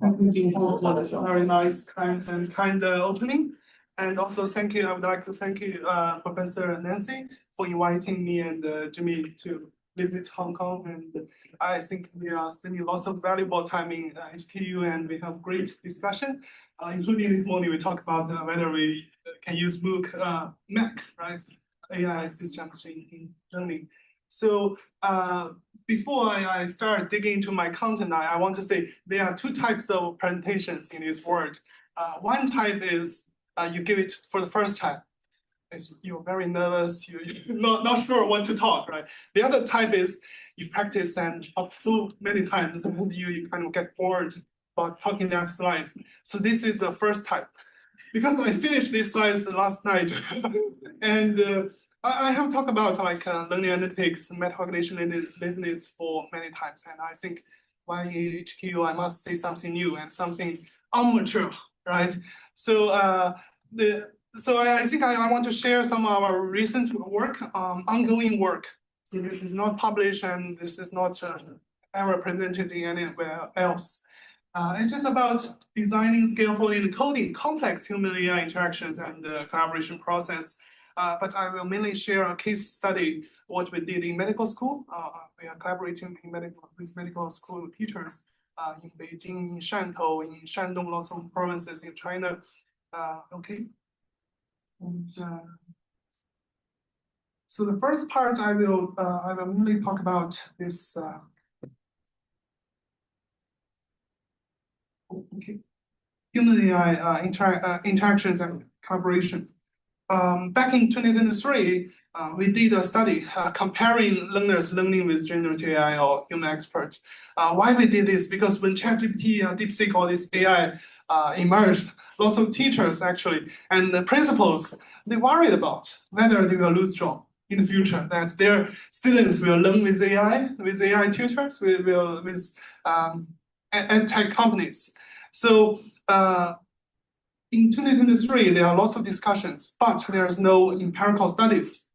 Thank you, Jionghao, for this very nice, kind opening. And also thank you, I would like to thank you, Professor Nancy, for inviting me and Jimmy to visit Hong Kong. And I think we are spending lots of valuable time in HKU, and we have great discussion, including this morning we talked about whether we can use MOOC, Mac, right? AI systems in learning. So before I start digging into my content, I want to say there are two types of presentations in this world. One type is you give it for the first time. You're very nervous, you're not sure what to talk, right? The other type is you practice and talk so many times and you kind of get bored about talking that slides. So this is the first type. Because I finished these slides last night and I have talked about like learning analytics, metacognition business for many times, and I think why in HQ I must say something new and something amateur, right? So I think I want to share some of our recent work, ongoing work. So this is not published and this is not ever presented in anywhere else. It is about designing, scaffolding, and coding complex human-AI interactions and collaboration process. But I will mainly share a case study, what we did in medical school. We are collaborating with medical school teachers in Beijing, in Shantou, in Shandong, lots of provinces in China. Okay. And so the first part I will mainly talk about this. Okay. Human-AI interactions and collaboration. Back in 2023, we did a study comparing learners learning with generative AI or human experts. Why we did this? Because when ChatGPT, DeepSeek, all this AI emerged, lots of teachers actually and the principals, they worried about whether they will lose job in the future, that their students will learn with AI tutors, with tech companies. So in 2023, there are lots of discussions, but there is no empirical studies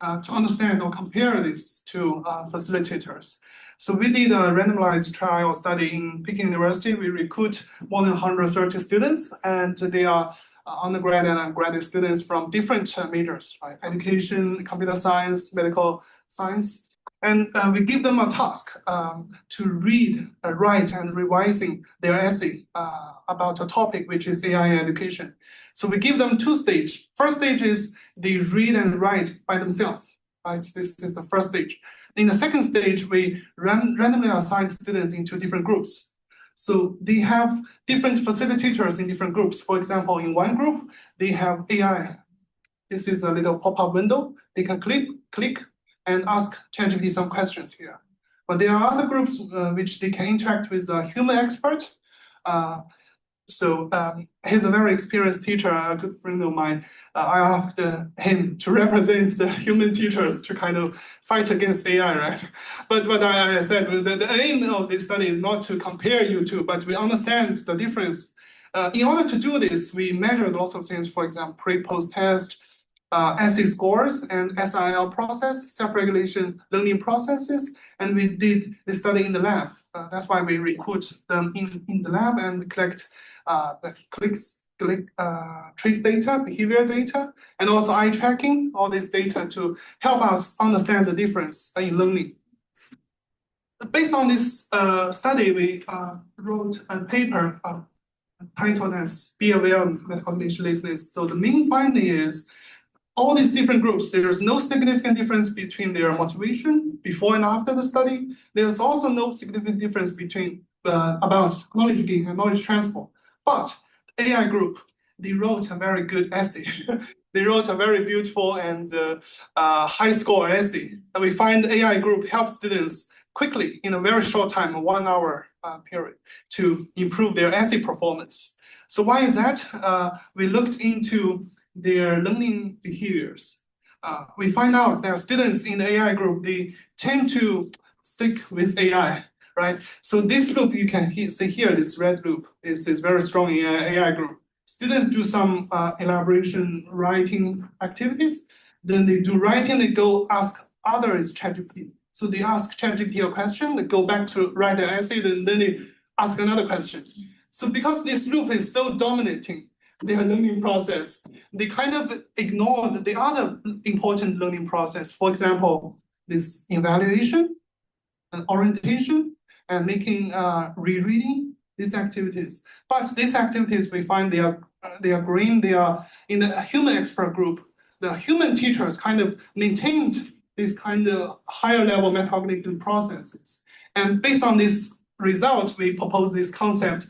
to understand or compare this to facilitators. So we did a randomized trial study in Peking University. We recruit more than 130 students, and they are undergrad and graduate students from different majors, like education, computer science, medical science. And we give them a task to read, write, and revising their essay about a topic, which is AI and education. So we give them two stages. First stage is they read and write by themselves, right? This is the first stage. In the second stage, we randomly assign students into different groups. So they have different facilitators in different groups. For example, in one group, they have AI. This is a little pop-up window. They can click, and ask ChatGPT some questions here. But there are other groups which they can interact with a human expert. He's a very experienced teacher, a good friend of mine. I asked him to represent the human teachers to kind of fight against AI, right? But I said the aim of this study is not to compare you two, but we understand the difference. In order to do this, we measured lots of things, for example, pre-post test, essay scores and SIL process, self-regulation learning processes, and we did the study in the lab. That's why we recruit them in the lab and collect trace data, behavior data, and also eye tracking, all this data to help us understand the difference in learning. Based on this study, we wrote a paper titled as Be Aware of Metacognition Laziness. So the main finding is all these different groups, there's no significant difference between their motivation before and after the study. There's also no significant difference between about knowledge gain and knowledge transfer. But the AI group, they wrote a very good essay. They wrote a very beautiful and high score essay. And we find the AI group helps students quickly in a very short time, a 1 hour period, to improve their essay performance. So why is that? We looked into their learning behaviors. We find out that students in the AI group, they tend to stick with AI, right? So this loop, you can see here, this red loop is very strong in AI group. Students do some elaboration writing activities, then they do writing, they go ask others ChatGPT. So they ask ChatGPT a question, they go back to write an essay, then they ask another question. So because this loop is so dominating their learning process, they kind of ignored the other important learning process. For example, this evaluation and orientation and making rereading these activities. But these activities, we find they are green. They are in the human expert group. The human teachers kind of maintained this kind of higher level metacognitive processes. And based on this result, we propose this concept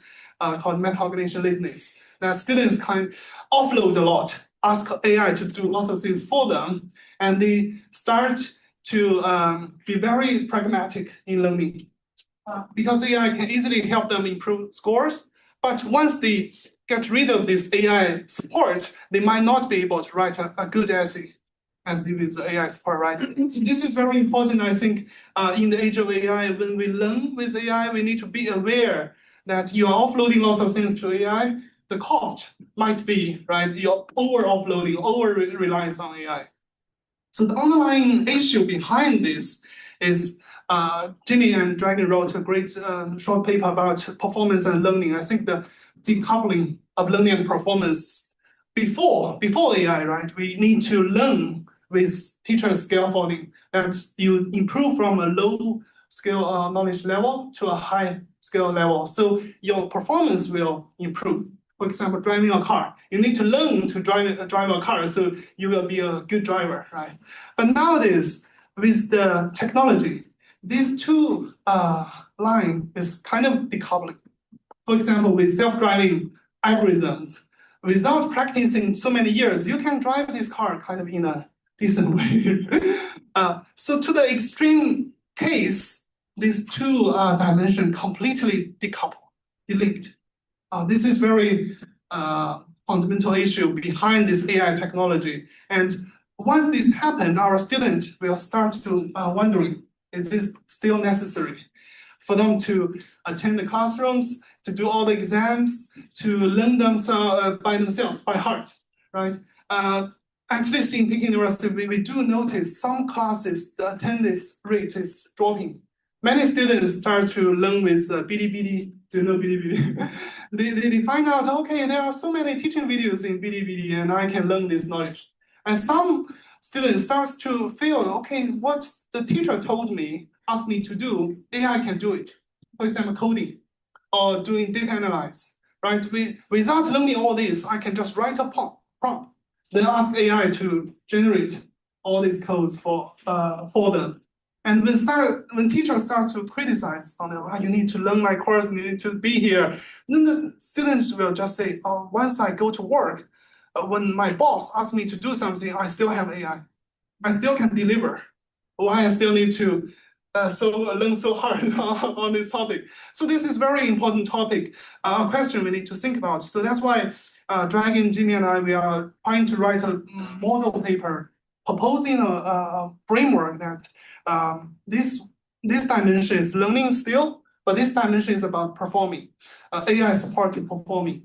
called metacognition laziness. That students can offload a lot, ask AI to do lots of things for them, and they start to be very pragmatic in learning. Because AI can easily help them improve scores, but once they get rid of this AI support, they might not be able to write a good essay as they with AI support, right? So this is very important, I think, in the age of AI. When we learn with AI, we need to be aware that you are offloading lots of things to AI. The cost might be, right, you're over offloading, over reliance on AI. So the underlying issue behind this is Jimmy and Dragon wrote a great short paper about performance and learning. I think the decoupling of learning and performance before AI, right? We need to learn with teacher scaffolding that you improve from a low scale knowledge level to a high scale level. So your performance will improve. For example, driving a car. You need to learn to drive a car so you will be a good driver, right? But nowadays, with the technology, these two line is kind of decoupling. For example, with self-driving algorithms, without practicing so many years, you can drive this car kind of in a decent way. So to the extreme case, these two dimensions completely decouple, delete. This is very fundamental issue behind this AI technology. And once this happens, our students will start to wondering, is this still necessary for them to attend the classrooms, to do all the exams, to learn themselves by themselves, by heart, right? At least in Peking University, we do notice some classes, the attendance rate is dropping. Many students start to learn with Bilibili. Do you know Bilibili? they find out, okay, there are so many teaching videos in Bilibili and I can learn this knowledge. And some students start to feel, okay, what the teacher told me, asked me to do, AI can do it. For example, coding or doing data analysis, right? Without learning all this, I can just write a prompt, then ask AI to generate all these codes for them. And when teacher starts to criticize on it, you need to learn my course, you need to be here, then the students will just say, oh, once I go to work, when my boss asks me to do something, I still have AI. I still can deliver. Why I still need to learn so hard on this topic? So this is very important topic, a question we need to think about. So that's why Dragon, Jimmy, and I, we are trying to write a model paper proposing a framework that this dimension is learning still, but this dimension is about performing, AI supported performing.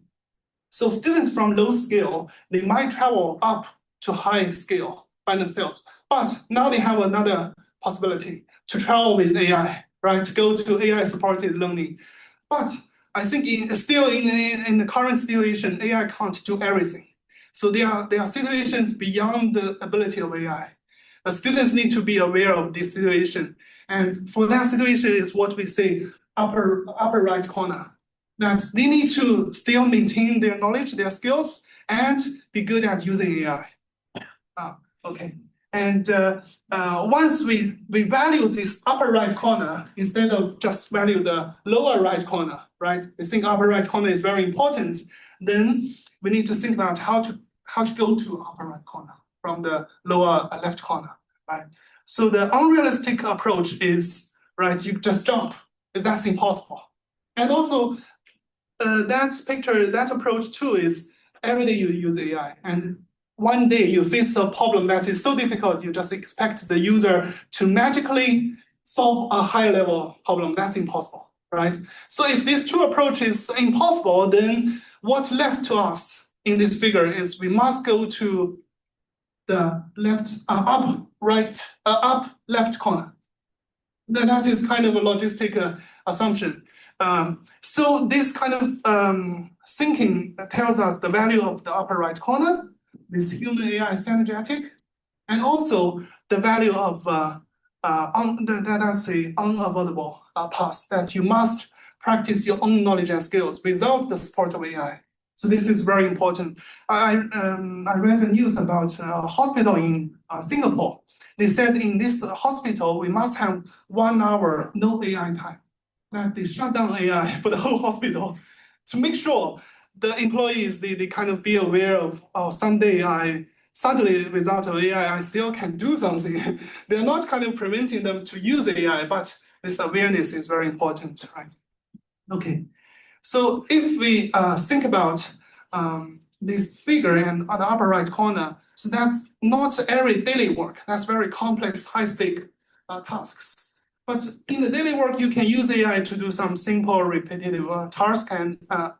So students from low scale, they might travel up to high scale by themselves, but now they have another possibility to travel with AI, right? To go to AI supported learning. But I think in the current situation, AI can't do everything. So there are situations beyond the ability of AI. The students need to be aware of this situation. And for that situation is what we say upper right corner. That they need to still maintain their knowledge, their skills, and be good at using AI. Okay. And once we value this upper right corner instead of just value the lower right corner, right? We think upper right corner is very important. Then we need to think about how to go to upper right corner from the lower left corner, right? So the unrealistic approach is, right, you just jump. That's impossible. And also, that approach too is every day you use AI. And one day you face a problem that is so difficult, you just expect the user to magically solve a higher level problem. That's impossible, right? So if this two approach is impossible, then what's left to us in this figure is we must go to the up left corner. That is kind of a logistic assumption. So this kind of thinking tells us the value of the upper right corner, this human AI synergetic, and also the value of that's the unavoidable path that you must practice your own knowledge and skills without the support of AI. So this is very important. I read the news about a hospital in Singapore. They said in this hospital, we must have 1 hour no AI time. That they shut down AI for the whole hospital to make sure the employees, they kind of be aware of, oh, someday suddenly without AI, I still can do something. They're not kind of preventing them to use AI, but this awareness is very important, right? Okay, so if we think about this figure and on the upper right corner, so that's not every daily work. That's very complex, high-stake tasks. But in the daily work, you can use AI to do some simple, repetitive tasks, and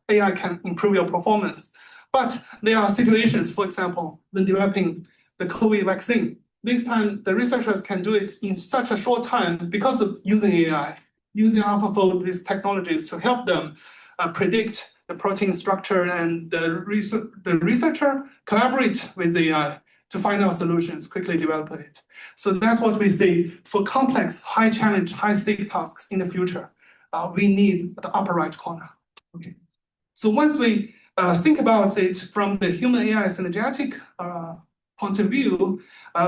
AI can improve your performance. But there are situations, for example, when developing the COVID vaccine. This time, the researchers can do it in such a short time because of using AI, using AlphaFold, these technologies to help them predict the protein structure, and the researcher collaborate with AI to find out solutions, quickly develop it. So that's what we see for complex, high challenge, high stake tasks in the future. We need the upper right corner. Okay. So once we think about it from the human AI synergetic point of view,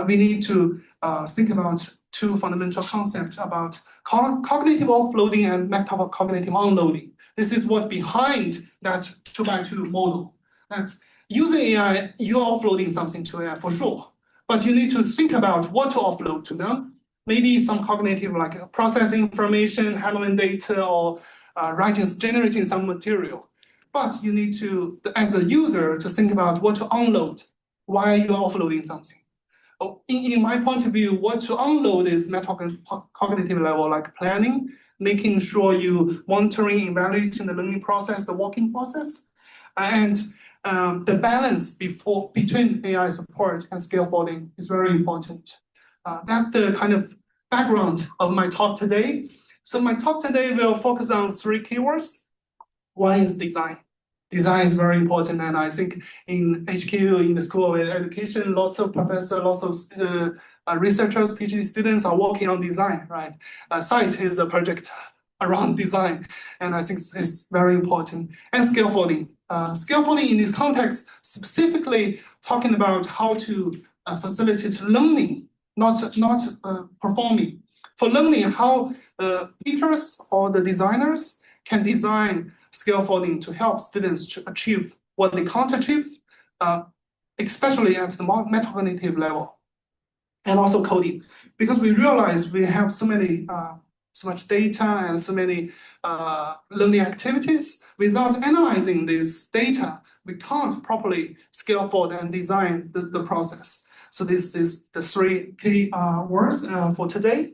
we need to think about two fundamental concepts about cognitive offloading and metacognitive unloading. This is what behind that 2x2 model. That using AI, you're offloading something to AI for sure, but you need to think about what to offload to them. Maybe some cognitive, like processing information, handling data, or generating some material. But you need to, as a user, to think about what to unload while you're offloading something. In my point of view, what to unload is metacognitive level, like planning, making sure you monitoring, evaluating the learning process, the working process, and the balance between AI support and scaffolding is very important. That's the kind of background of my talk today. So my talk today will focus on 3 keywords. One is design. Design is very important, and I think in HQ, in the School of Education, lots of professors, lots of researchers, PhD students are working on design, right? Site is a project around design, and I think it's very important. And scaffolding. Scaffolding in this context, specifically talking about how to facilitate learning, not performing. For learning, how teachers or the designers can design scaffolding to help students to achieve what they can't achieve, especially at the metacognitive level, and also coding, because we realize we have so much data and so many learning activities. Without analyzing this data, we can't properly scaffold and design the process. So this is the 3 key words for today.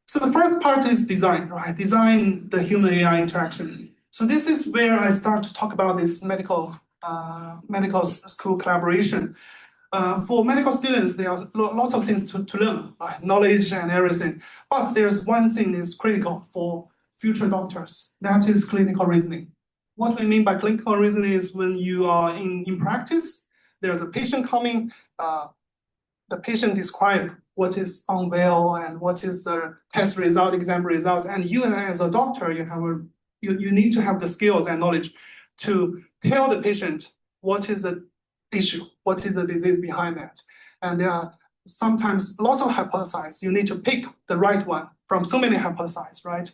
So the first part is design, right? Design the human AI interaction. So this is where I start to talk about this medical school collaboration. For medical students, there are lots of things to learn, right? Knowledge and everything. But there's one thing is critical for future doctors. That is clinical reasoning. What we mean by clinical reasoning is when you are in practice, there's a patient coming, the patient describe what is unwell and what is the test result, exam result, and you as a doctor, you need to have the skills and knowledge to tell the patient what is the issue, what is the disease behind that. And there are sometimes lots of hypotheses. You need to pick the right one from so many hypotheses, right?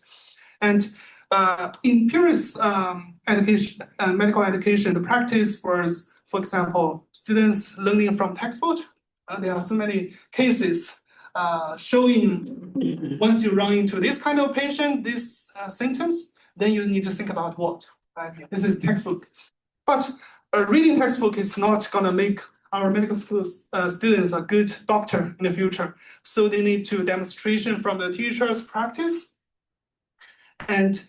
And in previous education, medical education, the practice was, for example, students learning from textbook. There are so many cases showing once you run into this kind of patient, these symptoms, then you need to think about what, right? This is textbook. But reading textbook is not gonna make our medical school students a good doctor in the future. So they need to demonstration from the teacher's practice. And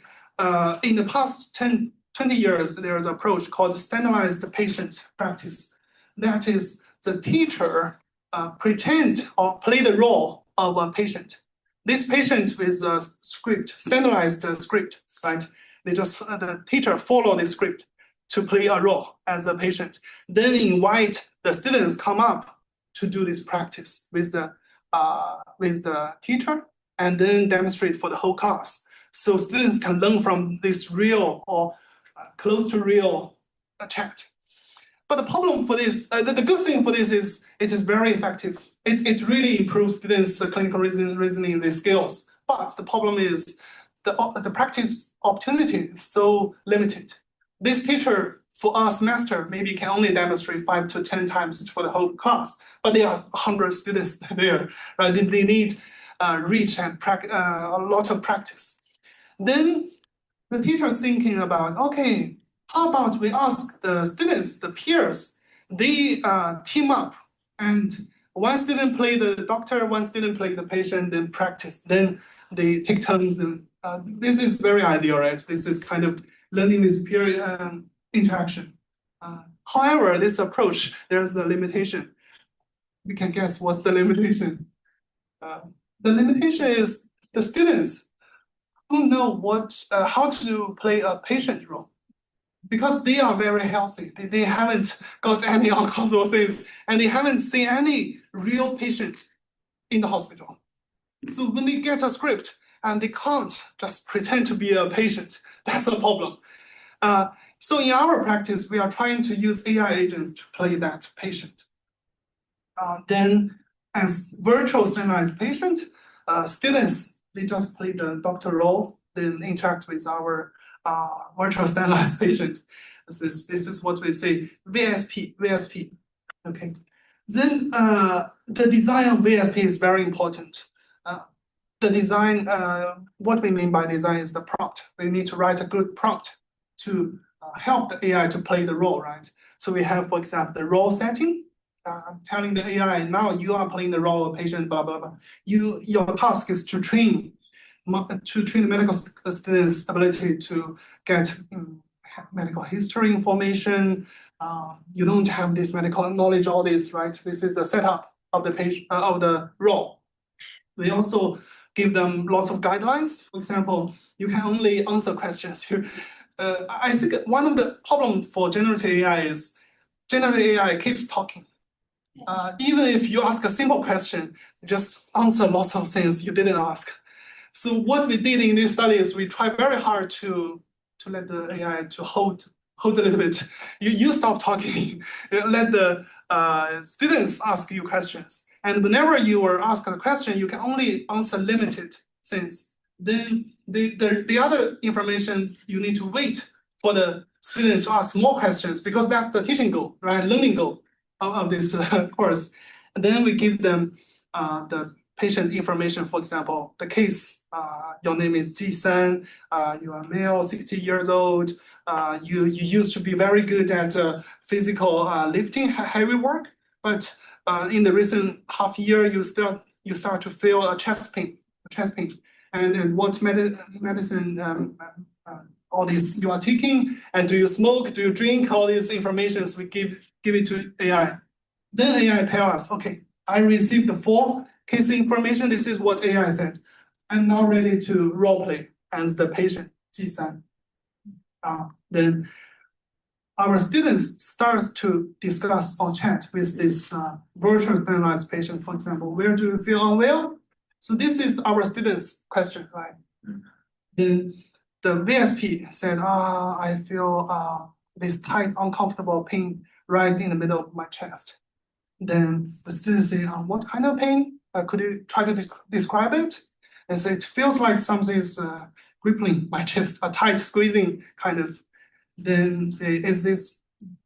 in the past 20 years, there's an approach called standardized patient practice. That is the teacher pretend or play the role of a patient. This patient with a script, standardized script, right? They just the teacher follow the script to play a role as a patient. Then invite the students come up to do this practice with the teacher, and then demonstrate for the whole class. So students can learn from this real or close to real chat. But the problem for this, the good thing for this is it is very effective. It really improves students' clinical reasoning skills. But the problem is the practice opportunity is so limited. This teacher for a semester maybe can only demonstrate 5 to 10 times for the whole class, but there are 100 students there, right? They need reach and a lot of practice. Then the teacher is thinking about, okay, how about we ask the students, the peers, they team up, and one student play the doctor, one student play the patient, then practice, then they take turns. And this is very ideal, right? This is kind of learning with peer interaction. However, this approach, there's a limitation. We can guess what's the limitation. The limitation is the students don't know how to play a patient role because they are very healthy. They haven't got any uncomfortable things, and they haven't seen any real patient in the hospital. So when they get a script and they can't just pretend to be a patient, that's a problem. So in our practice, we are trying to use AI agents to play that patient. Then as virtual standardized patient, students, they just play the doctor role, then interact with our virtual standardized patient. This is what we say, VSP. Okay. Then the design of VSP is very important. The design, what we mean by design is the prompt. We need to write a good prompt to help the AI to play the role, right? So we have, for example, the role setting. I'm telling the AI, now you are playing the role of patient, blah, blah, blah. Your task is to train the medical students' ability to get medical history information. You don't have this medical knowledge, all this, right? This is the setup of the patient, of the role. We also give them lots of guidelines. For example, you can only answer questions. I think one of the problems for generative AI is generative AI keeps talking. Even if you ask a simple question, just answer lots of things you didn't ask. So what we did in this study is we tried very hard to let the AI to hold a little bit. You stop talking, let the students ask you questions. And whenever you are asked a question, you can only answer limited things. Then the other information, you need to wait for the student to ask more questions because that's the teaching goal, right? Learning goal of this course. And then we give them the patient information, for example, the case, your name is Ji-san, you are male, 60 years old, you used to be very good at physical lifting, heavy work, but in the recent half year, you start to feel a chest pain. And what medicine, all this you are taking, and do you smoke, do you drink, all these informations we give it to AI. Then AI tell us, okay, I received the full case information, this is what AI said. I'm now ready to role play as the patient, Ji-san. Then our students start to discuss or chat with this virtual standardized patient, for example, where do you feel unwell? So this is our students' question, right? Then the VSP said, I feel this tight, uncomfortable pain right in the middle of my chest. Then the students say, what kind of pain? Could you try to describe it? And so it feels like something is gripping my chest, a tight squeezing kind of. Then say, is this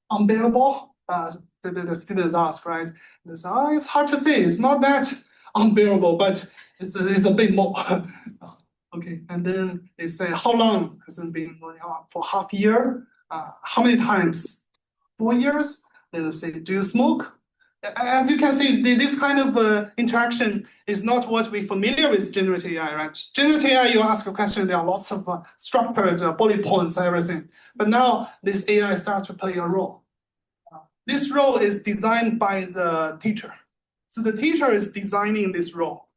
unbearable? The students ask, right? They say, it's hard to say. It's not that unbearable, but it's a bit more. Okay, and then they say, how long has it been going on? For half a year? How many times? 4 years? Then they say, do you smoke? As you can see, this kind of interaction is not what we're familiar with generative AI, right? Generative AI, you ask a question, there are lots of structured bullet points, everything. But now this AI starts to play a role. This role is designed by the teacher. So the teacher is designing this role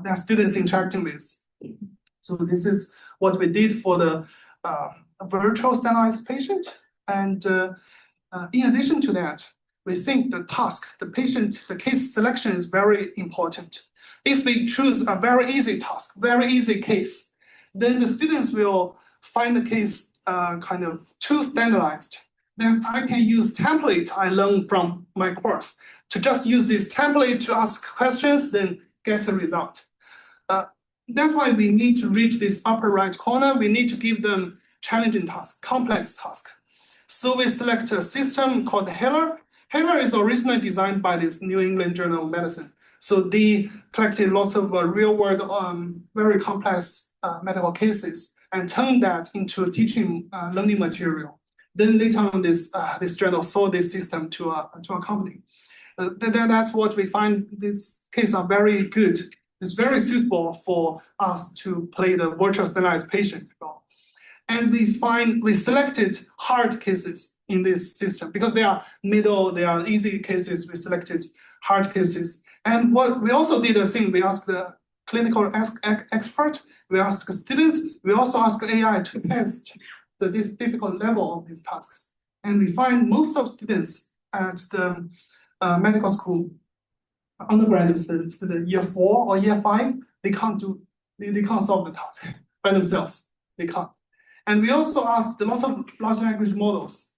that students interacting with. So this is what we did for the virtual standardized patient. And in addition to that, we think the task, the case selection is very important. If we choose a very easy task, very easy case, then the students will find the case kind of too standardized. Then I can use template I learned from my course to just use this template to ask questions, then get a result. That's why we need to reach this upper right corner. We need to give them challenging task, complex task. So we select a system called HALER. HALER is originally designed by this New England Journal of Medicine. So they collected lots of real-world, very complex medical cases and turned that into a teaching learning material. Then later on, this journal sold this system to a company. That's what we find. These cases are very good. It's very suitable for us to play the virtual standardized patient role. And we selected hard cases in this system because they are middle, they are easy cases. We selected hard cases. And what we also did a thing, we asked the clinical expert, we asked students, we also asked AI to test this difficult level of these tasks. And we find most of students at the medical school, undergraduate student year 4 or year 5, they can't solve the task by themselves. They can't. And we also asked lots of large language models.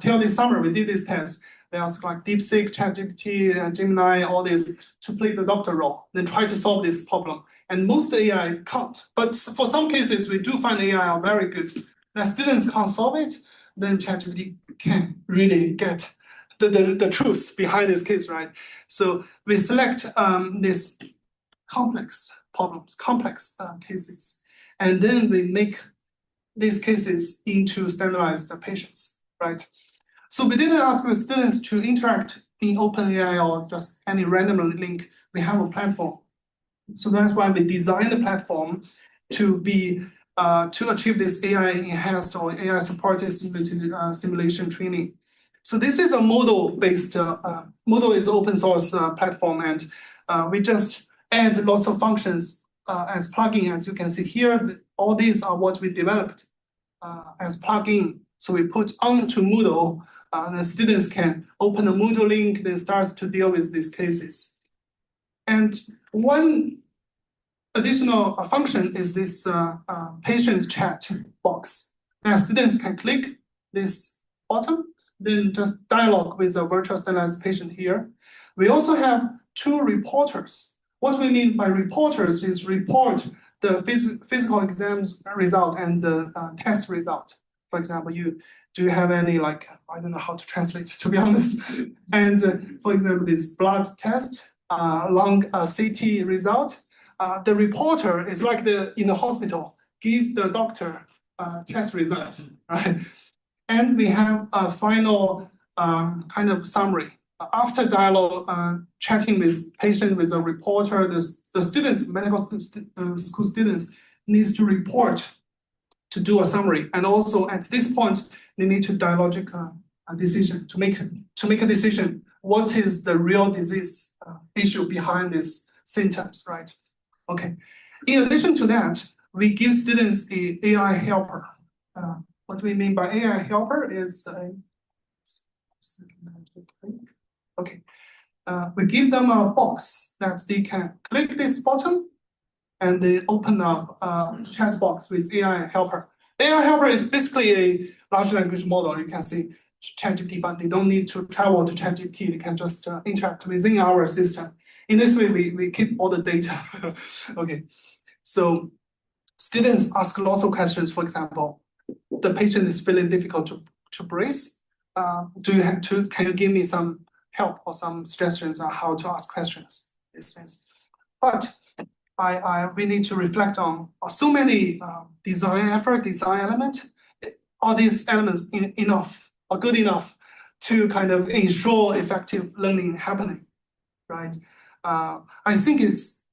Till this summer, we did this test. They asked like DeepSeek, ChatGPT, Gemini, all this to play the doctor role, then try to solve this problem. And most AI can't. But for some cases, we do find AI are very good. Now students can't solve it, then ChatGPT can really get the truth behind this case, right? So we select these complex problems, complex cases, and then we make these cases into standardized patients, right? So we didn't ask the students to interact in OpenAI or just any random link. We have a platform. So that's why we designed the platform to be to achieve this AI enhanced or AI supported simulation training. So this is a model-based, model is open source platform, and we just add lots of functions as plugin. As you can see here, all these are what we developed as plugin. So we put onto Moodle, the students can open the Moodle link, then starts to deal with these cases. And one additional function is this patient chat box. Now students can click this button, then just dialogue with a virtual standardized patient here. We also have 2 reporters. What we mean by reporters is report the physical exams result and the test result. For example, do you have any, like, I don't know how to translate, to be honest. And for example, this blood test, lung CT result, the reporter is like in the hospital, give the doctor test result, right? And we have a final kind of summary. After dialogue, chatting with patient, with a reporter, the students, medical school students, needs to report to do a summary. And also at this point, they need to dialogical decision to make a decision. What is the real disease issue behind these symptoms, right? Okay. In addition to that, we give students an AI helper. What we mean by AI helper is okay. We give them a box that they can click this button and they open up a chat box with AI helper. AI helper is basically a large language model. You can see ChatGPT, but they don't need to travel to ChatGPT. They can just interact within our system. In this way, we keep all the data. Okay, so students ask lots of questions. For example, the patient is feeling difficult to breathe. Can you give me some help or some suggestions on how to ask questions? This sense. But we need to reflect on so many design element. Are these elements enough or good enough to kind of ensure effective learning happening, right? I think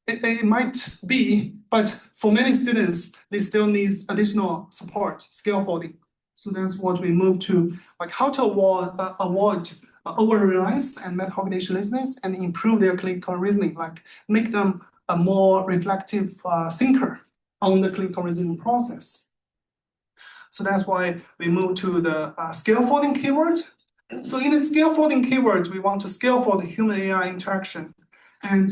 it might be, but for many students, they still need additional support, scaffolding. So that's what we move to, like how to avoid over-reliance and metacognition laziness and improve their clinical reasoning, like make them a more reflective thinker on the clinical reasoning process. So that's why we move to the scaffolding keyword. So in the scaffolding keyword, we want to scaffold the human AI interaction. And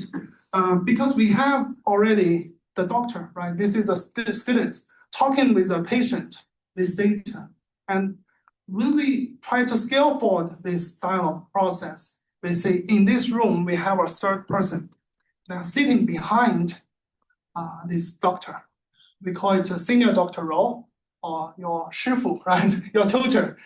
because we have already the doctor, right? This is a student talking with a patient, this data. And when we try to scaffold this dialogue process, we say in this room, we have a third person now sitting behind this doctor. We call it a senior doctor role or your shifu, right? Your tutor.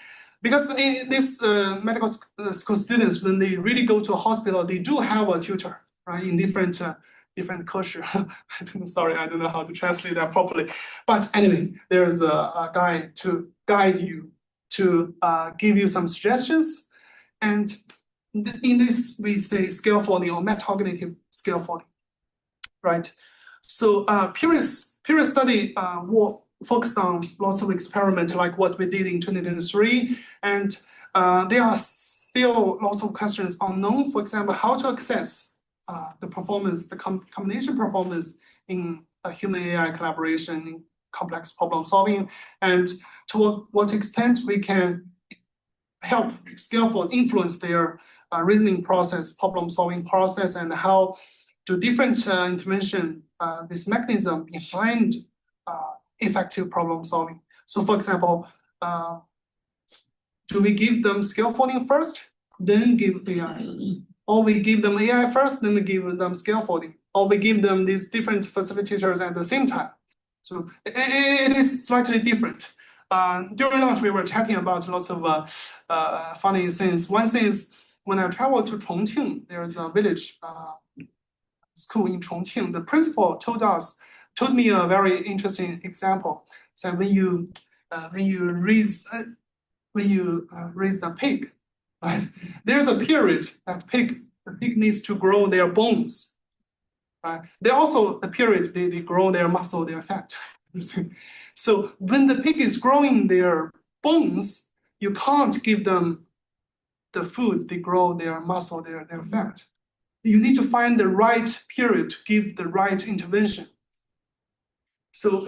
Because in this medical school students, when they really go to a hospital, they do have a tutor, right? In different culture. Sorry, I don't know how to translate that properly. But anyway, there's a guy to guide you, to give you some suggestions. And in this, we say scaffolding or metacognitive scaffolding, right? So previous study focused on lots of experiments like what we did in 2023, and there are still lots of questions unknown. For example, how to access the performance, the combination performance in human AI collaboration in complex problem solving, and to what extent we can help scaffold influence their reasoning process, problem solving process, and how do different intervention, this mechanism behind effective problem solving. So for example, do we give them scaffolding first, then give AI? Or we give them AI first, then we give them scaffolding? Or we give them these different facilitators at the same time? So it is slightly different. During lunch, we were chatting about lots of funny things. One thing is, when I traveled to Chongqing, there's a village school in Chongqing. The principal told me a very interesting example. So when you raise the pig, right? There's a period that the pig needs to grow their bones. Right? There also a period they grow their muscle, their fat. So when the pig is growing their bones, you can't give them the food, they grow their muscle, their fat. You need to find the right period to give the right intervention. So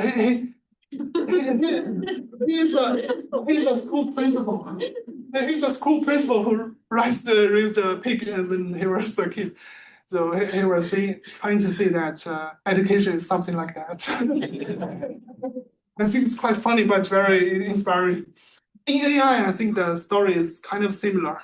he's a school principal. He's a school principal who raised the pig when he was a kid. So he was trying to say that education is something like that. I think it's quite funny, but very inspiring. In AI, I think the story is kind of similar.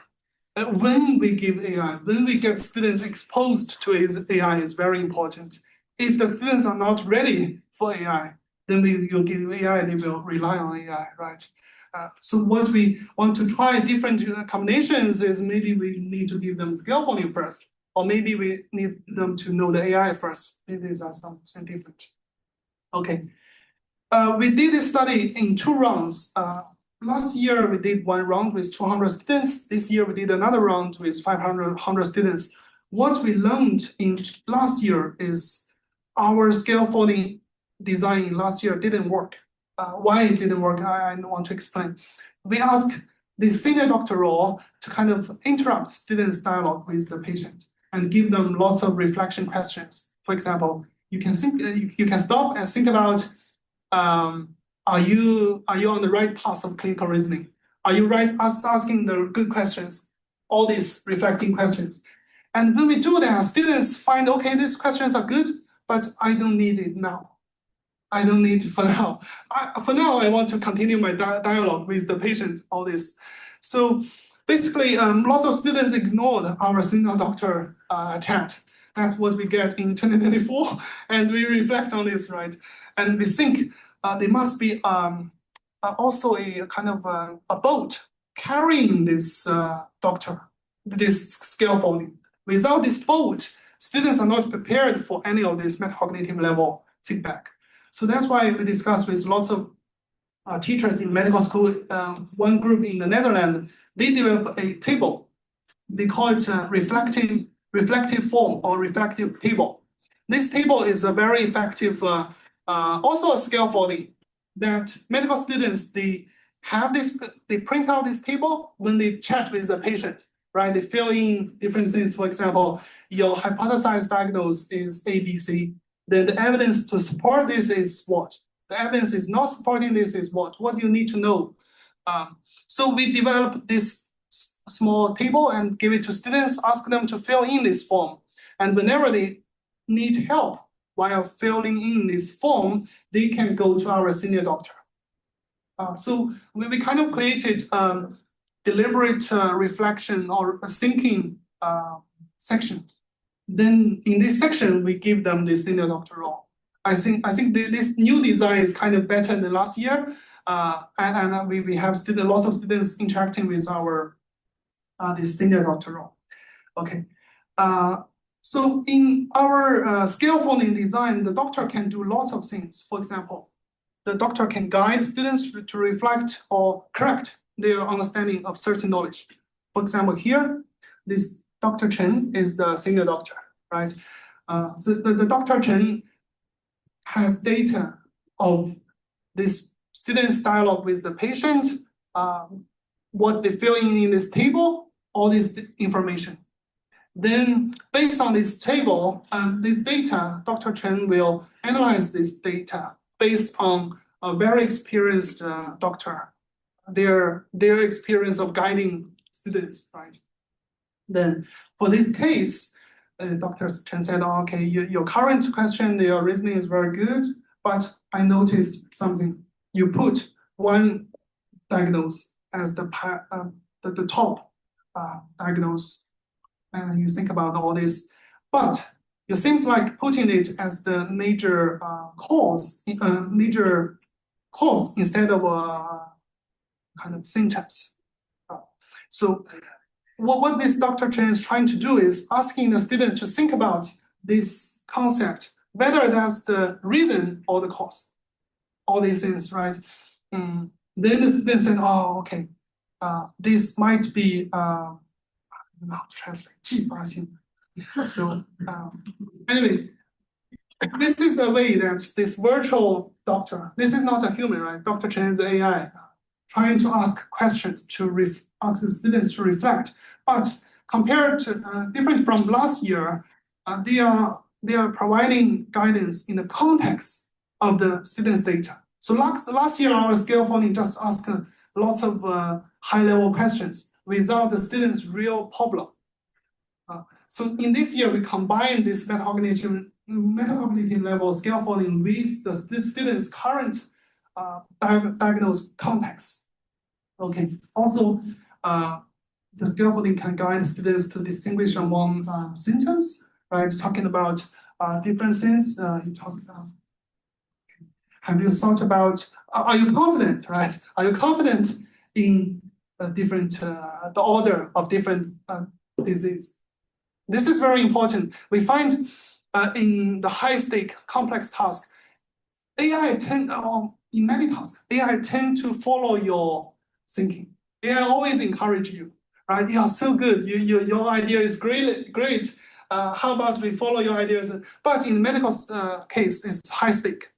When we give AI, when we get students exposed to AI is very important. If the students are not ready for AI, then you'll give AI, they will rely on AI, right? So what we want to try different combinations is maybe we need to give them scaffolding first, or maybe we need them to know the AI first. These are something different. Okay. We did this study in 2 rounds. Last year, we did 1 round with 200 students. This year, we did another round with 500 students. What we learned in last year is our scaffolding design last year didn't work. Why it didn't work, I want to explain. We asked the senior doctor role to kind of interrupt students' dialogue with the patient and give them lots of reflection questions. For example, you can stop and think about, are you on the right path of clinical reasoning? Are you asking the good questions? All these reflecting questions. And when we do that, students find, okay, these questions are good, but I don't need it now. I don't need it for now. For now, I want to continue my dialogue with the patient, all this. So basically, lots of students ignored our senior doctor chat. That's what we get in 2024. And we reflect on this, right? And we think there must be also a kind of a boat carrying this doctor, this scaffolding. Without this boat, students are not prepared for any of this metacognitive level feedback. So that's why we discussed with lots of teachers in medical school. One group in the Netherlands, they developed a table. They call it reflective form or reflective table. This table is a very effective, also a scaffolding that medical students, they print out this table when they chat with the patient, right? They fill in different things. For example, your hypothesized diagnosis is ABC. Then the evidence to support this is what? The evidence is not supporting this is what? What do you need to know? So we developed this small table and give it to students, ask them to fill in this form. And whenever they need help while filling in this form, they can go to our senior doctor. So we kind of created deliberate reflection or thinking section. Then in this section, we give them the senior doctor role. I think this new design is kind of better than last year. And we have lots of students interacting with our this senior doctor role. Okay. So in our scaffolding design, the doctor can do lots of things. For example, the doctor can guide students to reflect or correct their understanding of certain knowledge. For example, here, this Dr. Chen is the senior doctor, right? So the Dr. Chen has data of this student's dialogue with the patient, what they fill in this table, all this information. Then, based on this table and this data, Dr. Chen will analyze this data based on a very experienced doctor, their experience of guiding students, right? Then, for this case, Dr. Chen said, oh, okay, your current question, your reasoning is very good, but I noticed something. You put one diagnose as the top diagnose, and you think about all this, but it seems like putting it as the major cause instead of kind of symptoms. So what this Dr. Chen is trying to do is asking the student to think about this concept, whether that's the reason or the cause, all these things, right? Then the student said, oh, okay, this might be, I don't know how to translate, 继发性. So anyway, this is a way that this virtual doctor, this is not a human, right? Dr. Chen is AI, trying to ask questions to ask the students to reflect. But compared to different from last year, they are providing guidance in the context of the students' data. So last year, our scaffolding just asked lots of high-level questions without the students' real problem. So in this year, we combine this metacognitive level scaffolding with the students' current diagnosed context. Okay. Also, the scaffolding can guide students to distinguish among symptoms, right? Talking about differences. Have you thought about? Are you confident, right? Are you confident in the order of different disease? This is very important. We find in the high-stake complex task, in many tasks, AI tend to follow your thinking. AI always encourage you, right? You are so good. Your idea is great. How about we follow your ideas? But in the medical case, it's high-stake.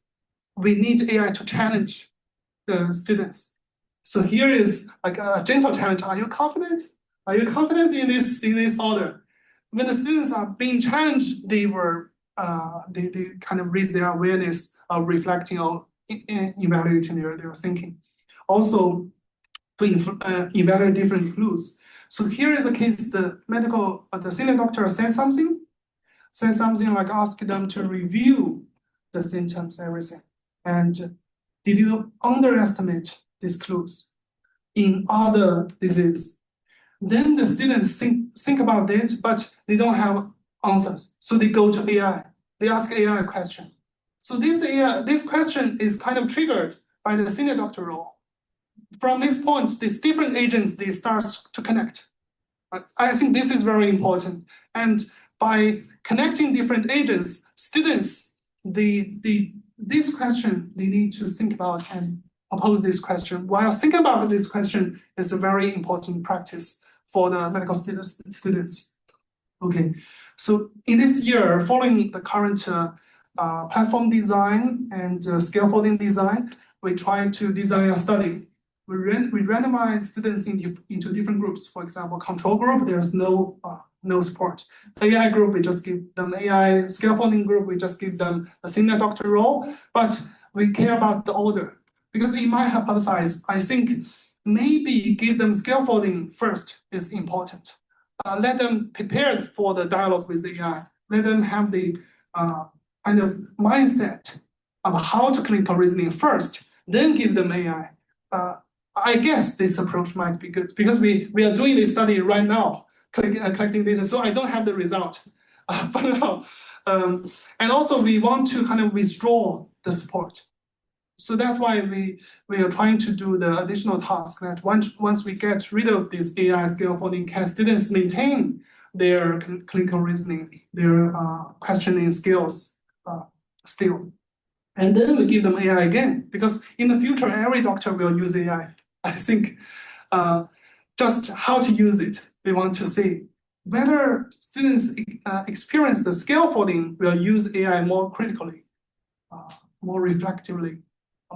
We need AI to challenge the students. So here is like a gentle challenge. Are you confident? Are you confident in this order? When the students are being challenged, they kind of raise their awareness of reflecting or evaluating their thinking. Also, to evaluate different clues. So here is a case: the senior doctor said something like ask them to review the symptoms, everything, and did you underestimate these clues in other disease? Then the students think about it, but they don't have answers. So they go to AI. They ask AI a question. So this question is kind of triggered by the senior doctor role. From this point, these different agents, they start to connect. I think this is very important. And by connecting different agents, students, this question, they need to think about and propose this question. While thinking about this question is a very important practice for the medical students. Okay, so in this year, following the current platform design and scaffolding design, we try to design a study. We randomize students into different groups. For example, control group, there's no support. AI group, we just give them AI. Scaffolding group, we just give them a senior doctor role. But we care about the order. Because in my hypothesis, I think maybe give them scaffolding first is important. Let them prepared for the dialogue with AI. Let them have the kind of mindset of how to clinical reasoning first, then give them AI. I guess this approach might be good because we are doing this study right now, collecting data. So I don't have the result for now. And also we want to kind of withdraw the support. So that's why we are trying to do the additional task that once we get rid of this AI scaffolding, can students maintain their clinical reasoning, their questioning skills still. And then we give them AI again, because in the future, every doctor will use AI. I think just how to use it, we want to see whether students experience the scaffolding will use AI more critically, more reflectively.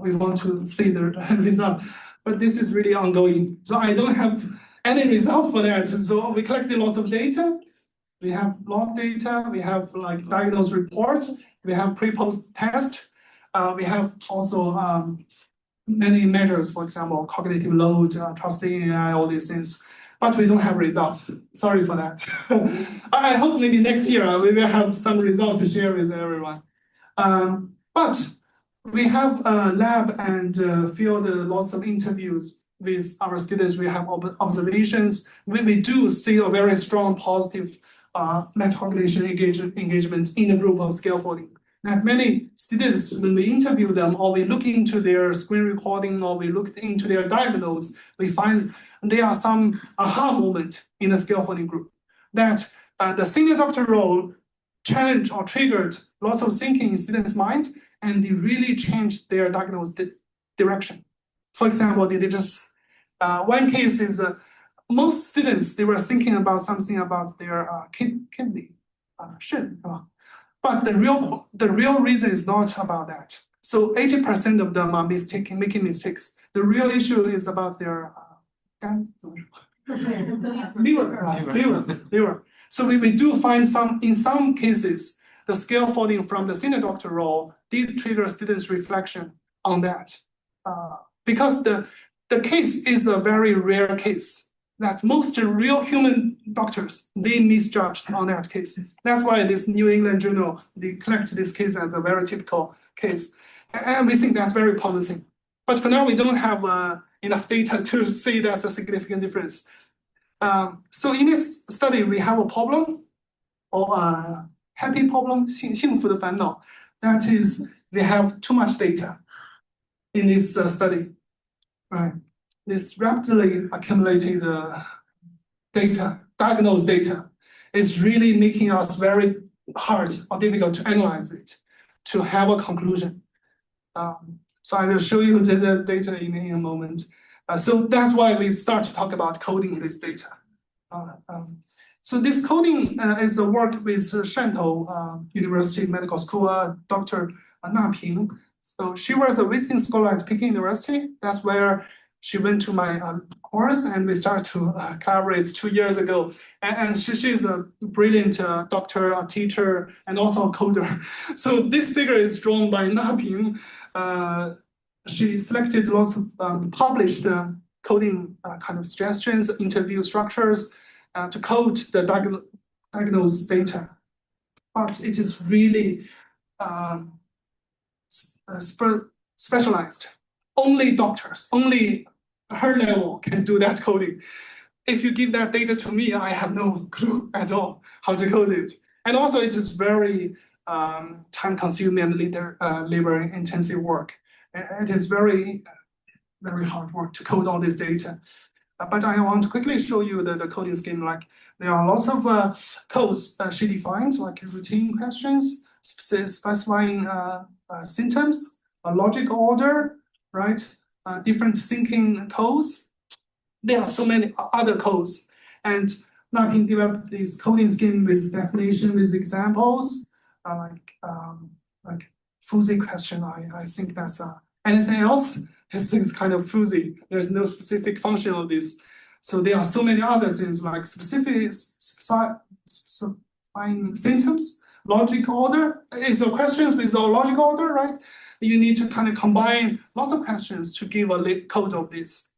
We want to see the result, but this is really ongoing. So I don't have any result for that. So we collected lots of data. We have log data. We have like diagnosis report. We have pre-post test. We have also many measures, for example, cognitive load, trusting AI, all these things. But we don't have results. Sorry for that. I hope maybe next year we will have some result to share with everyone. But we have a lab and field lots of interviews with our students. We have observations. We do see a very strong positive meta-cognition engagement in the group of scaffolding. That many students, when we interview them or we look into their screen recording or we look into their diagnosis, we find there are some aha moment in the scaffolding group that the senior doctor role challenged or triggered lots of thinking in students' mind, and they really changed their diagnosis direction. For example, they just one case is most students, they were thinking about something about their kidney, but the real reason is not about that. So 80% of them are making mistakes. The real issue is about their liver. So we do find in some cases, the scaffolding from the senior doctor role did trigger students' reflection on that. Because the case is a very rare case that most real human doctors, they misjudged on that case. That's why this New England Journal, they collect this case as a very typical case. And we think that's very promising. But for now, we don't have enough data to see that's a significant difference. So in this study, we have a problem, or a happy problem, 幸福的烦恼. That is, we have too much data in this study, right? This rapidly accumulated data, diagnosed data, is really making us very hard or difficult to analyze it, to have a conclusion. So I will show you the data in a moment. So that's why we start to talk about coding this data. So this coding is a work with Shantou University Medical School, Dr. Na Ping. So she was a visiting scholar at Peking University. That's where she went to my course, and we started to collaborate 2 years ago. And she's a brilliant doctor, a teacher, and also a coder. So this figure is drawn by Na Ping. She selected lots of published coding kind of suggestions, interview structures to code the diagnosed data. But it is really specialized. Only doctors, only her level can do that coding. If you give that data to me, I have no clue at all how to code it. And also it is very time-consuming and labor-intensive work. It is very, very hard work to code all this data. But I want to quickly show you the coding scheme. Like there are lots of codes she defined, like routine questions, specifying symptoms, a logical order, right? Different thinking codes. There are so many other codes. And Na Ping developed this coding scheme with definition, with examples, like fuzzy question. I think that's anything else. This is kind of fuzzy. There's no specific function of this. So there are so many other things like specifying symptoms, logic order. Is a questions with a logical order, right? you need to kind of combine lots of questions to give a code of this.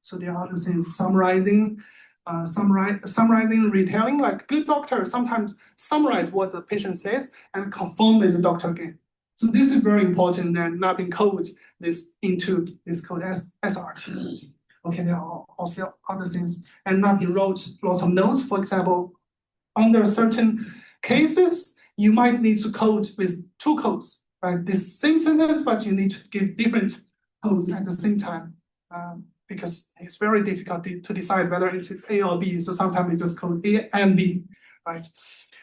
So there are other things, summarizing, retelling, like good doctors sometimes summarize what the patient says and confirm with the doctor again. So this is very important, and mapping code this into this code as SRT. Okay, there are also other things. And mapping wrote lots of notes. For example, under certain cases, you might need to code with two codes, right? This same sentence, but you need to give different codes at the same time. Because it's very difficult to decide whether it is A or B. So sometimes we just code A and B, right?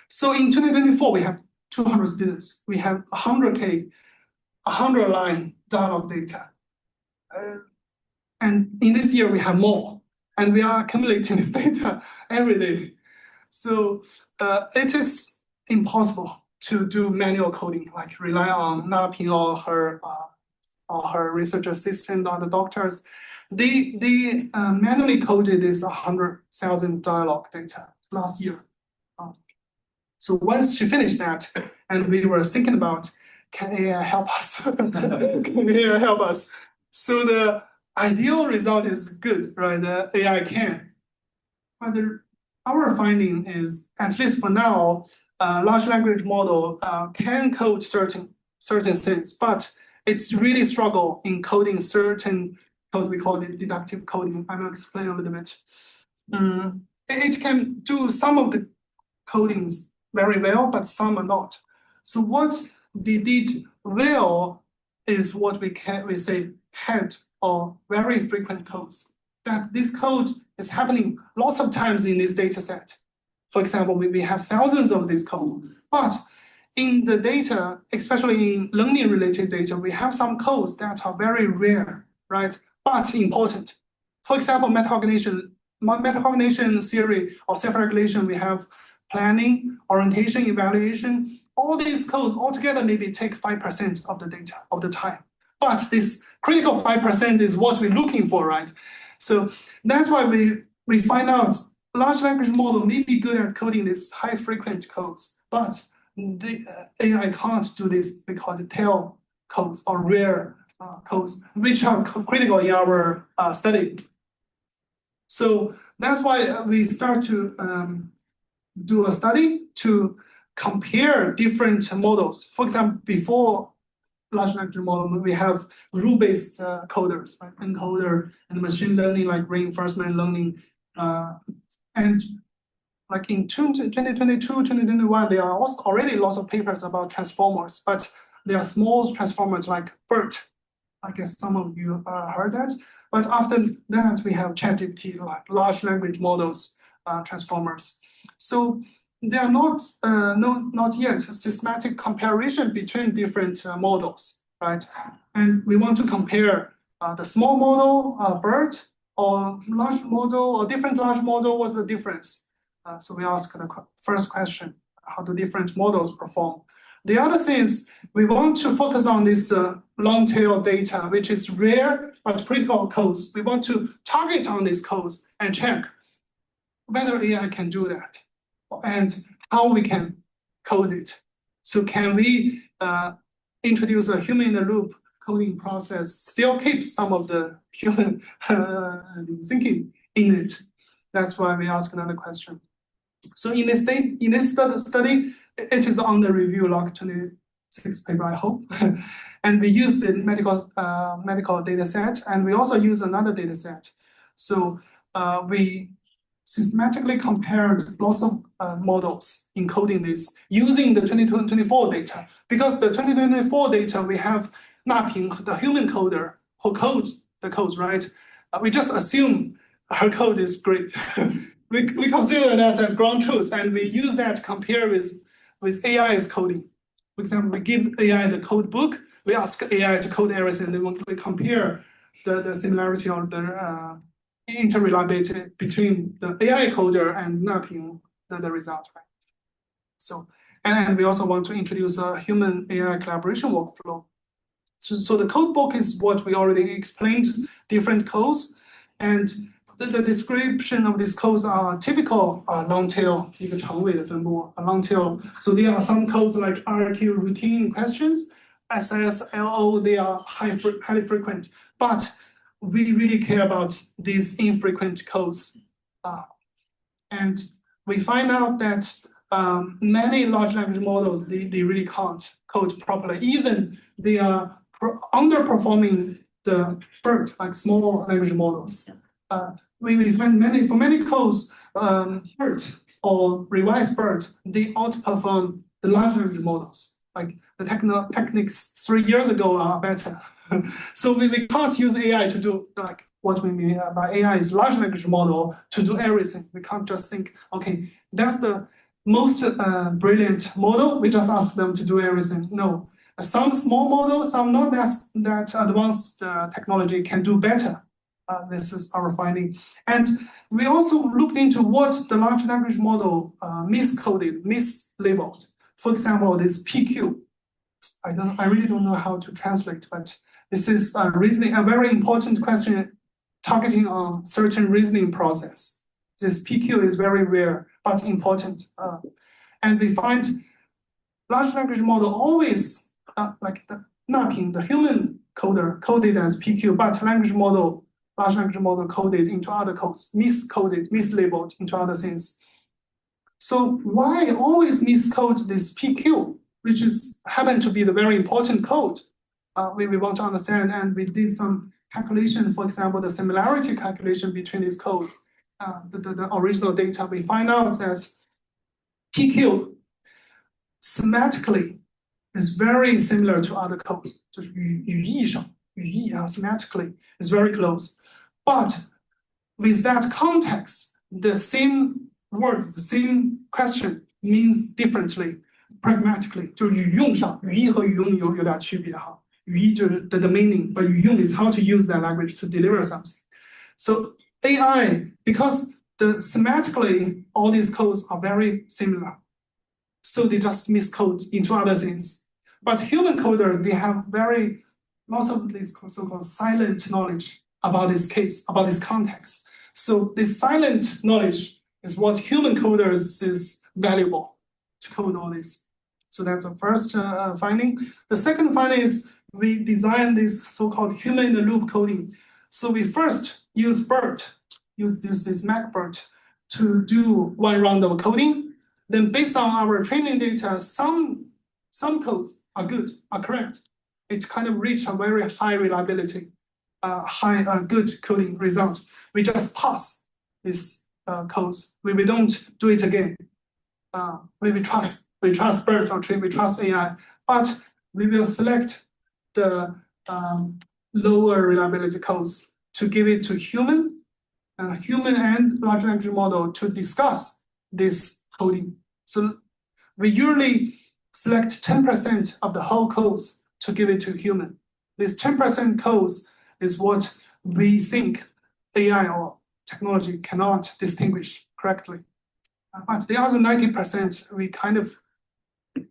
So in 2024, we have 200 students. We have 100K, 100-line dialogue data. And in this year, we have more. And we are accumulating this data every day. So it is impossible to do manual coding, like rely on Napin or her research assistant or the doctors. They manually coded this 100,000 dialogue data last year. So once she finished that, and we were thinking about, can AI help us? Can AI help us? So the ideal result is good, right? The AI can. But our finding is, at least for now, large language model can code certain things, but it's really struggle in coding certain code. We call it deductive coding. I will explain a little bit. It can do some of the codings very well, but some are not. So what they did well is what we say head or very frequent codes. That this code is happening lots of times in this data set. For example, we have thousands of this code, but in the data, especially in learning-related data, we have some codes that are very rare, right? But important. For example, metacognition theory or self-regulation, we have planning, orientation, evaluation. All these codes altogether maybe take 5% of the data of the time. But this critical 5% is what we're looking for, right? So that's why we find out large language model may be good at coding these high frequent codes, but the AI can't do this. We call it tail codes or rare codes, which are critical in our study. So that's why we start to do a study to compare different models. For example, before large language model, we have rule-based coders, right? Encoder and machine learning, like reinforcement learning. And like in 2022, 2021, there are also already lots of papers about transformers, but they are small transformers like BERT. I guess some of you heard that. But after that, we have ChatGPT, like large language models, transformers. So there are not yet a systematic comparison between different models, right? And we want to compare the small model, BERT, or large model, or different large model. What's the difference? So we ask the first question: how do different models perform? The other thing is we want to focus on this long tail data, which is rare but critical codes. We want to target on these codes and check whether AI can do that and how we can code it. So can we introduce a human in the loop coding process, still keep some of the human thinking in it? That's why we ask another question. So in this study, it is on the review log 26 paper, I hope. And we use the medical data set, and we also use another data set. So we systematically compared lots of models encoding this using the 2024 data. Because the 2024 data, we have Naping, the human coder, who codes the codes, right? We just assume her code is great. we consider that as ground truth, and we use that to compare with AI's coding. For example, we give AI the code book, we ask AI to code everything, and then we compare the similarity or the interreliability between the AI coder and mapping the result, right? So, and we also want to introduce a human AI collaboration workflow. So the code book is what we already explained, different codes, and the description of these codes are typical long tail, 一个长尾的分布, a long tail. So there are some codes like RQ routine questions, SS, LO, they are highly frequent, but we really care about these infrequent codes. And we find out that many large language models, they really can't code properly. Even they are underperforming the BERT, like small language models. We find for many codes, BERT or revised BERT, they outperform the large language models. Like the techniques 3 years ago are better. So we can't use AI to do like what we mean by AI is large language model to do everything. We can't just think, okay, that's the most brilliant model. We just ask them to do everything. No, some small models, some not that advanced technology can do better. This is our finding. And we also looked into what the large language model miscoded, mislabeled. For example, this PQ. I really don't know how to translate, but this is a very important question targeting on certain reasoning process. This PQ is very rare, but important. And we find large language model always, like the human coder coded as PQ, but large language model coded into other codes, miscoded, mislabeled into other things. So why always miscode this PQ, which happen to be the very important code? We want to understand, and we did some calculation, for example, the similarity calculation between these codes, the original data. We find out that PQ semantically is very similar to other codes. 就是语义上，语义semantically is very close. But with that context, the same word, the same question means differently, pragmatically. 就语用上，语义和语用有点区别哈。语义就是 the meaning, but 语用 is how to use that language to deliver something. So AI, because semantically all these codes are very similar, so they just miscode into other things. But human coders, they have lots of this so-called silent knowledge about this case, about this context. So this silent knowledge is what human coders is valuable to code all this. So that's the first finding. The second finding is we designed this so-called human-in-the-loop coding. So we first use BERT, this MacBERT to do one round of coding. Then based on our training data, some codes are good, are correct. It kind of reach a very high reliability, good coding result. We just pass these codes. We don't do it again. We trust BERT or we trust AI, but we will select the lower reliability codes to give it to human and large language model to discuss this coding. So we usually select 10% of the whole codes to give it to human. This 10% codes is what we think AI or technology cannot distinguish correctly. But the other 90%, we kind of,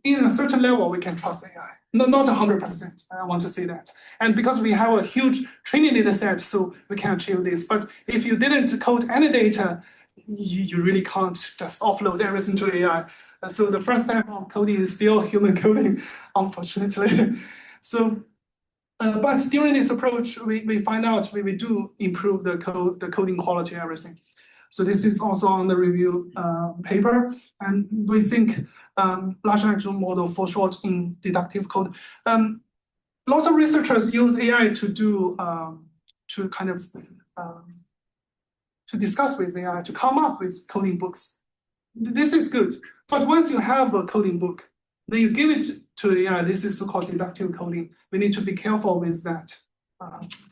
in a certain level, we can trust AI. Not 100%, I want to say that. And because we have a huge training data set, so we can achieve this. But if you didn't code any data, you really can't just offload everything to AI. So the first step of coding is still human coding, unfortunately. So, but during this approach, we find out we do improve the coding quality, everything. So this is also on the review paper, and we think large language model for short in deductive code. Lots of researchers use AI to do to kind of to discuss with AI to come up with coding books. This is good, but once you have a coding book, then you give it to AI. This is so-called deductive coding. We need to be careful with that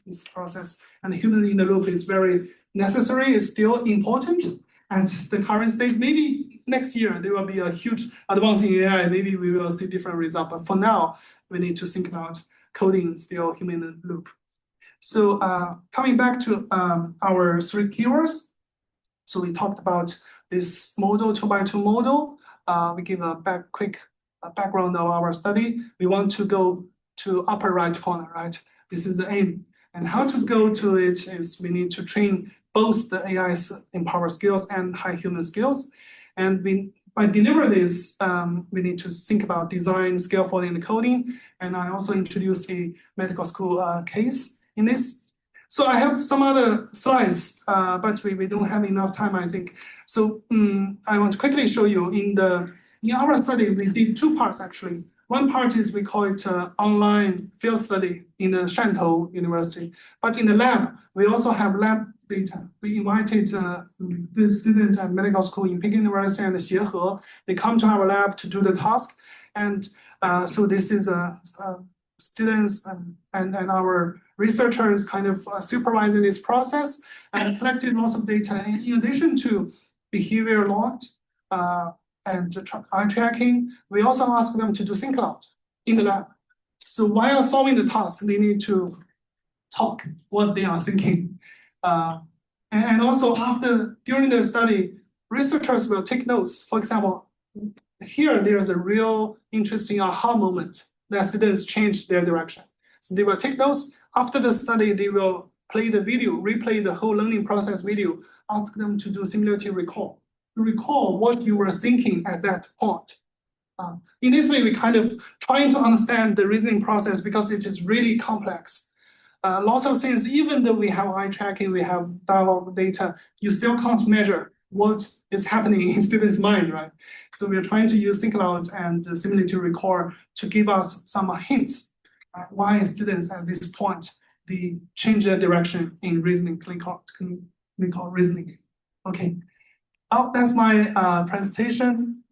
this process. And the human in the loop is very necessary, is still important. And the current state, maybe next year there will be a huge advance in AI. Maybe we will see different results. But for now, we need to think about coding still human in the loop. So coming back to our 3 keywords. So we talked about this model, 2x2 model. We give a quick background of our study. We want to go to upper right corner, right? This is the aim. And how to go to it is we need to train both the AI's empowered skills and high human skills. And by deliver this, we need to think about design, scaffolding, and coding. And I also introduced a medical school case in this. So I have some other slides, but we don't have enough time, I think. So I want to quickly show you in our study, we did two parts actually. One part is we call it online field study in the Shantou University. But in the lab, we also have lab data. We invited the students at medical school in Peking University and Xiehe. They come to our lab to do the task. And so this is students and our researchers kind of supervising this process and collected lots of data. In addition to behavior log and eye tracking, we also ask them to do think aloud in the lab. So while solving the task, they need to talk what they are thinking. And also during the study, researchers will take notes. For example, here there's a real interesting aha moment that students change their direction. So they will take notes. After the study, they will play the video, replay the whole learning process video, ask them to do simulative recall. Recall what you were thinking at that point. In this way, we kind of trying to understand the reasoning process because it is really complex. Lots of things, even though we have eye tracking, we have dialogue data, you still can't measure what is happening in students' mind, right? So we're trying to use think aloud and simulative recall to give us some hints why students at this point, they change their direction in reasoning, clinical reasoning. Okay. Oh, that's my presentation.